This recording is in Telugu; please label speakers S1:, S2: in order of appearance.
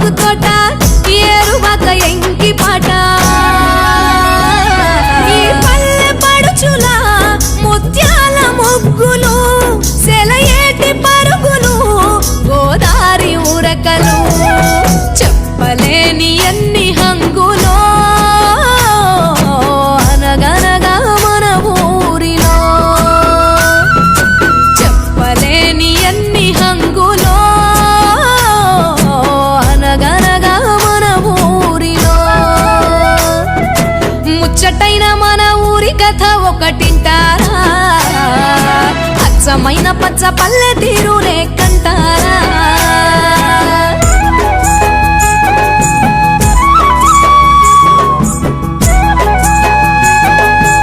S1: మాకు తోట ఏరువాక ఎంకి పాట ఈ పల్లె పడుచుల ముత్యాల ముగ్గులు సెలయేటి పరుగులు గోదారి ఉరకలు చెప్పలేని ఎన్ని హంగులో అనగనగా మన ఊరిలో చెప్పలేని ఎన్ని హంగులో అనగనగా మన ఊరిలో ముచ్చటైన మన ఊరి కథ ఒకటింటారా అచ్చమైన పచ్చ పల్లె తీరు లేక